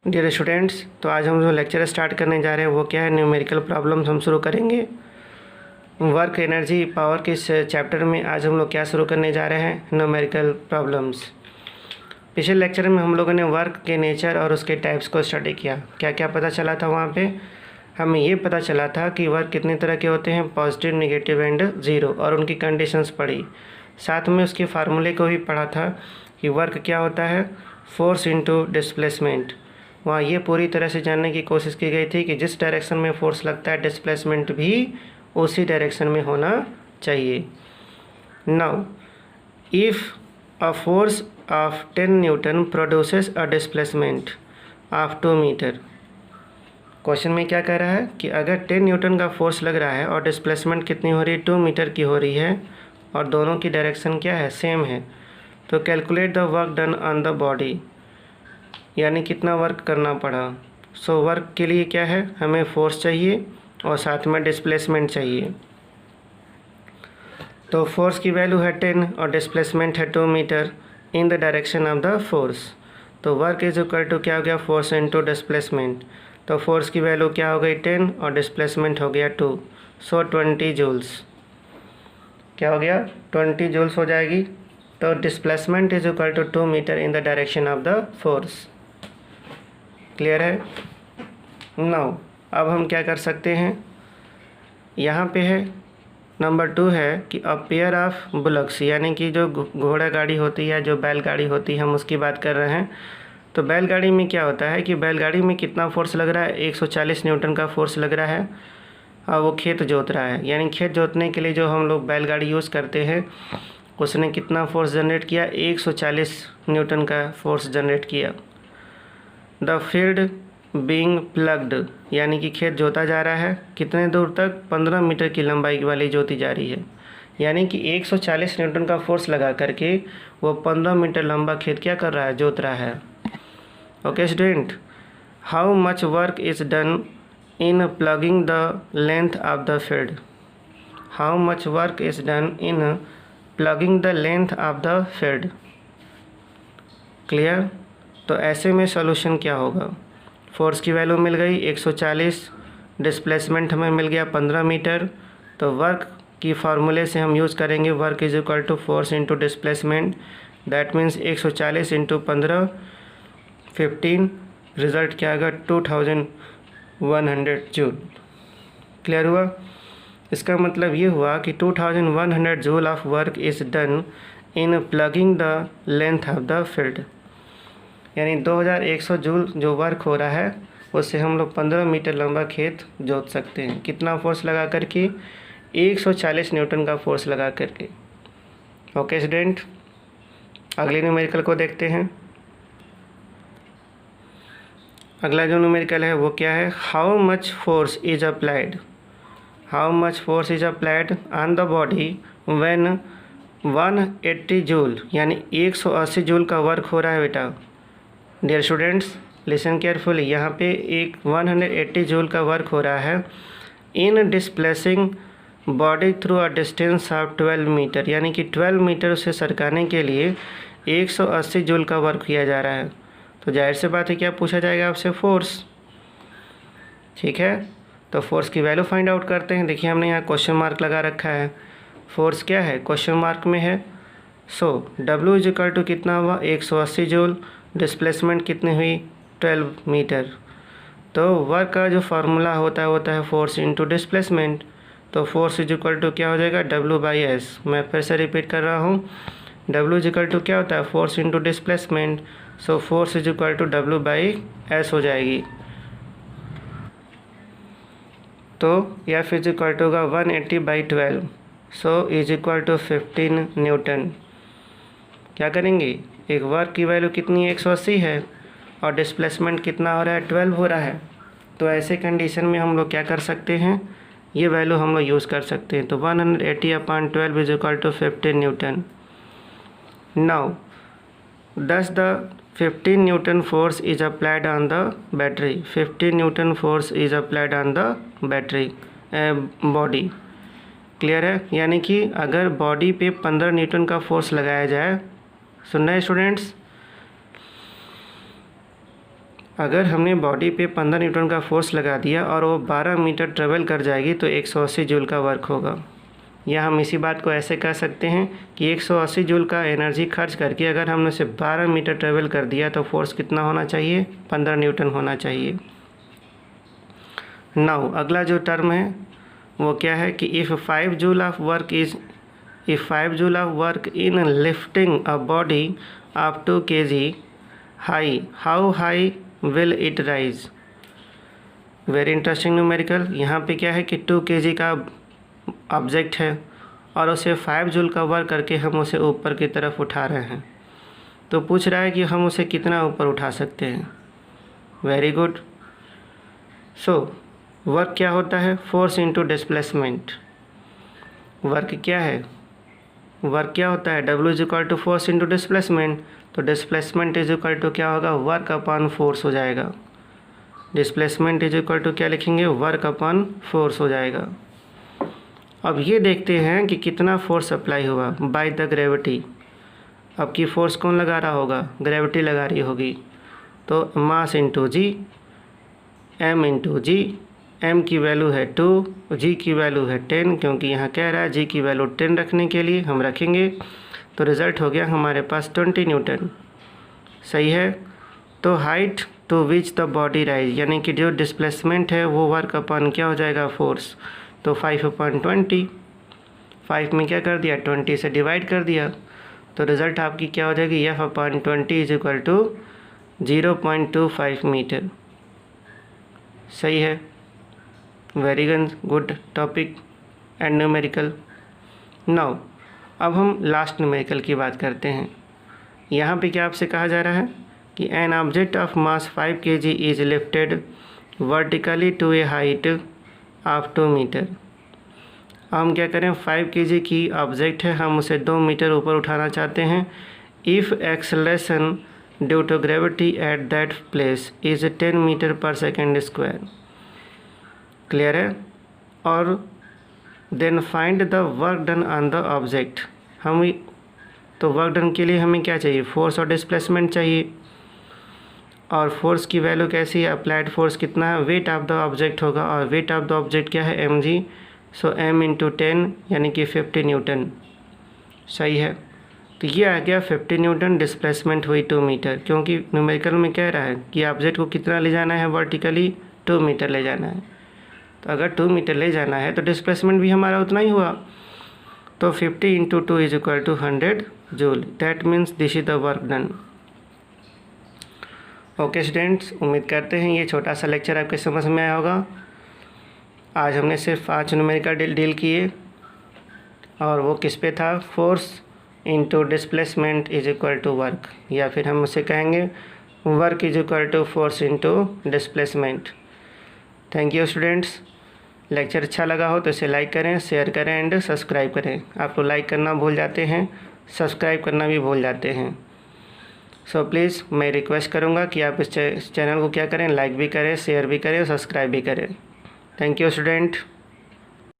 Dear students, तो आज हम जो लेक्चर स्टार्ट करने जा रहे हैं वो क्या है, न्यूमेरिकल प्रॉब्लम्स हम शुरू करेंगे। वर्क एनर्जी पावर के इस चैप्टर में आज हम लोग क्या शुरू करने जा रहे हैं, न्यूमेरिकल प्रॉब्लम्स। पिछले लेक्चर में हम लोगों ने वर्क के नेचर और उसके टाइप्स को स्टडी किया। क्या क्या पता चला था वहाँ पे? हमें ये पता चला था कि वर्क कितने तरह के होते हैं, पॉजिटिव, नेगेटिव एंड ज़ीरो, और उनकी कंडीशंस पढ़ी। साथ में उसके फार्मूले को भी पढ़ा था कि वर्क क्या होता है, फोर्स इनटू डिस्प्लेसमेंट। वहाँ ये पूरी तरह से जानने की कोशिश की गई थी कि जिस डायरेक्शन में फोर्स लगता है डिस्प्लेसमेंट भी उसी डायरेक्शन में होना चाहिए। Now if a force of 10 newton produces a displacement of 2 metre. Question में क्या कह रहा है कि अगर 10 न्यूटन का फोर्स लग रहा है और डिस्प्लेसमेंट कितनी हो रही है, 2 मीटर की हो रही है, और दोनों की डायरेक्शन क्या है, सेम है, तो calculate the work done on the body, यानी कितना वर्क करना पड़ा। सो वर्क के लिए क्या है, हमें फोर्स चाहिए और साथ में डिस्प्लेसमेंट चाहिए। तो फोर्स की वैल्यू है 10 और डिस्प्लेसमेंट है 2 metre in the direction of the force. तो वर्क इज इक्वल टू क्या हो गया, फोर्स इनटू डिस्प्लेसमेंट। तो फोर्स की वैल्यू क्या हो गई, 10, और डिस्प्लेसमेंट हो गया 2, सो 20 जूल्स। क्या हो गया, 20 जूल्स हो जाएगी। तो displacement is equal to 2 metre in the direction of the force. Clear है? नाउ अब हम क्या कर सकते हैं, यहाँ पे है नंबर 2 है कि अ पेयर ऑफ बुलक्स, यानी कि जो घोड़ा गाड़ी होती है, जो बैलगाड़ी होती है, हम उसकी बात कर रहे हैं। तो बैलगाड़ी में क्या होता है कि बैलगाड़ी में कितना फोर्स लग रहा है, 140 न्यूटन का फोर्स लग रहा है, और वो खेत जोत रहा है। यानी खेत जोतने के लिए जो हम लोग बैलगाड़ी यूज़ करते हैं, उसने कितना फोर्स जनरेट किया, 140 न्यूटन का फोर्स जनरेट किया। द फील्ड बीइंग प्लग्ड, यानी कि खेत जोता जा रहा है, कितने दूर तक, 15 मीटर की लंबाई वाली जोती जा रही है। यानी कि 140 न्यूटन का फोर्स लगा करके वो 15 मीटर लंबा खेत क्या कर रहा है, जोत रहा है। Okay student, how much work is done in plugging the length of the field. How much work is done in plugging the length of the field. Clear? तो ऐसे में सॉल्यूशन क्या होगा, फोर्स की वैल्यू मिल गई 140, डिस्प्लेसमेंट हमें मिल गया 15 metre. तो वर्क की फार्मूले से हम यूज़ करेंगे work is equal to force into displacement, that means 140 into 15, 15, result क्या आएगा, 2100 जूल। क्लियर हुआ? इसका मतलब ये हुआ कि 2100 joule of work is done in plugging the length of the field. यानी 2100 जूल जो वर्क हो रहा है उससे हम लोग 15 मीटर लंबा खेत जोत सकते हैं। कितना फोर्स लगा करके, 140 न्यूटन का फोर्स लगा करके। ओके स्टूडेंट, अगले न्यूमेरिकल को देखते हैं। अगला जो न्यूमेरिकल है वो क्या है, how much force is applied, how much force is applied on the body when 180 joule, यानी 180 जूल का वर्क हो रहा है बेटा। डियर स्टूडेंट्स, लिसन केयरफुली, यहाँ पे एक 180 जूल का वर्क हो रहा है in displacing body through a distance of 12 metre, यानी कि 12 मीटर उसे सरकाने के लिए 180 जूल का वर्क किया जा रहा है। तो जाहिर सी बात है क्या पूछा जाएगा आपसे, फोर्स। ठीक है, तो फोर्स की वैल्यू फाइंड आउट करते हैं। देखिए हमने यहाँ क्वेश्चन मार्क लगा रखा है, फोर्स क्या है, क्वेश्चन मार्क में है। सो W इज इक्वल टू कितना हुआ, 180 जूल, डिस्प्लेसमेंट कितनी हुई, 12 मीटर। तो वर्क का जो फार्मूला होता है फोर्स इनटू डिस्प्लेसमेंट। तो फोर्स इज इक्वल टू क्या हो जाएगा, W/S। मैं फिर से रिपीट कर रहा हूँ, W इज इक्वल टू क्या होता है, force into displacement. So force is equal to W/S हो जाएगी। तो F इज इक्वल टू होगा 180/12, so is equal to 15 newton. क्या करेंगे, एक वर्क की वैल्यू कितनी है, 180 है, और डिस्प्लेसमेंट कितना हो रहा है, 12 हो रहा है। तो ऐसे कंडीशन में हम लोग क्या कर सकते हैं, ये वैल्यू हम लोग यूज़ कर सकते हैं। तो 180/12 is equal to 15 newton. Now thus the 15 newton force is applied on the battery, 15 newton force is applied on the battery body. Clear है? यानी कि अगर बॉडी पे 15 न्यूटन का फोर्स लगाया जाए, सुन रहे स्टूडेंट्स, अगर हमने बॉडी पे 15 न्यूटन का फोर्स लगा दिया और वो 12 मीटर ट्रेवल कर जाएगी तो 180 जूल का वर्क होगा। या हम इसी बात को ऐसे कह सकते हैं कि 180 जूल का एनर्जी खर्च करके अगर हमने उसे 12 मीटर ट्रेवल कर दिया तो फोर्स कितना होना चाहिए? 15 न्यूटन होना चाहिए। नाउ अगला जो टर्म है वो क्या है कि if 5 joule of work in lifting a body of 2 kg high, how high will it rise? Very interesting numerical. यहाँ पे क्या है कि 2 kg का ऑब्जेक्ट है और उसे 5 जूल का वर्क करके हम उसे ऊपर की तरफ उठा रहे हैं, तो पूछ रहा है कि हम उसे कितना ऊपर उठा सकते हैं। Very good. सो वर्क क्या होता है? Force into displacement. वर्क क्या है? वर्क क्या होता है? W is equal to force into displacement. तो डिस्प्लेसमेंट इज इक्वल टू क्या होगा? वर्क अपॉन फोर्स हो जाएगा। डिस्प्लेसमेंट इज इक्वल टू क्या लिखेंगे? वर्क अपॉन फोर्स हो जाएगा। अब ये देखते हैं कि कितना फोर्स अप्लाई हुआ बाय द ग्रेविटी। अब की फोर्स कौन लगा रहा होगा? ग्रेविटी लगा रही होगी। तो मास इंटू जी, m इंटू जी। m की वैल्यू है 2, g की वैल्यू है 10, क्योंकि यहाँ कह रहा है g की वैल्यू 10 रखने के लिए हम रखेंगे। तो रिज़ल्ट हो गया हमारे पास 20 न्यूटन। सही है। तो height to which the body rise, यानी कि जो डिस्प्लेसमेंट है वो वर्क अपॉन क्या हो जाएगा? फोर्स। तो 5/20, 5 में क्या कर दिया? 20 से डिवाइड कर दिया। तो रिज़ल्ट आपकी क्या हो जाएगी? F/20 is equal to 0.25 metre. सही है। Very good topic and numerical. Now अब हम लास्ट न्यूमेरिकल की बात करते हैं। यहाँ पे क्या आपसे कहा जा रहा है कि an object of mass 5 kg is lifted vertically to a height of 2 metre. हम क्या करें? 5 kg की ऑब्जेक्ट है, हम उसे 2 मीटर ऊपर उठाना चाहते हैं। If acceleration due to gravity at that place is 10 metre per second square. Clear है। और then find the work done on the object. हम तो वर्क डन के लिए हमें क्या चाहिए? फोर्स और डिस्प्लेसमेंट चाहिए। और फोर्स की वैल्यू कैसी है? अप्लाइड फोर्स कितना है? वेट ऑफ द ऑब्जेक्ट होगा, और वेट ऑफ द ऑब्जेक्ट क्या है? mg। सो m इंटू 10 यानी कि 50 न्यूटन। सही है। तो ये आ गया 50 न्यूटन। डिस्प्लेसमेंट हुई 2 मीटर, क्योंकि न्यूमेरिकल में कह रहा है कि ऑब्जेक्ट को कितना ले जाना है? वर्टिकली 2 मीटर ले जाना है। तो अगर 2 मीटर ले जाना है तो डिस्प्लेसमेंट भी हमारा उतना ही हुआ। तो 50 into 2 is equal to 100 joule. That means this is the work done. Okay students, उम्मीद करते हैं ये छोटा सा लेक्चर आपके समझ में आया होगा। आज हमने सिर्फ 5 न्यूमेरिकल डील किए, और वो किस पे था? Force into displacement is equal to work, या फिर हम उसे कहेंगे work is equal to force into displacement. Thank you students. Lecture अच्छा लगा हो तो इसे लाइक करें, शेयर करें एंड सब्सक्राइब करें। आप लोग लाइक करना भूल जाते हैं, सब्सक्राइब करना भी भूल जाते हैं। सो प्लीज़ मैं रिक्वेस्ट करूँगा कि आप इस चैनल को क्या करें? लाइक भी करें, शेयर भी करें, सब्सक्राइब भी करें। Thank you student.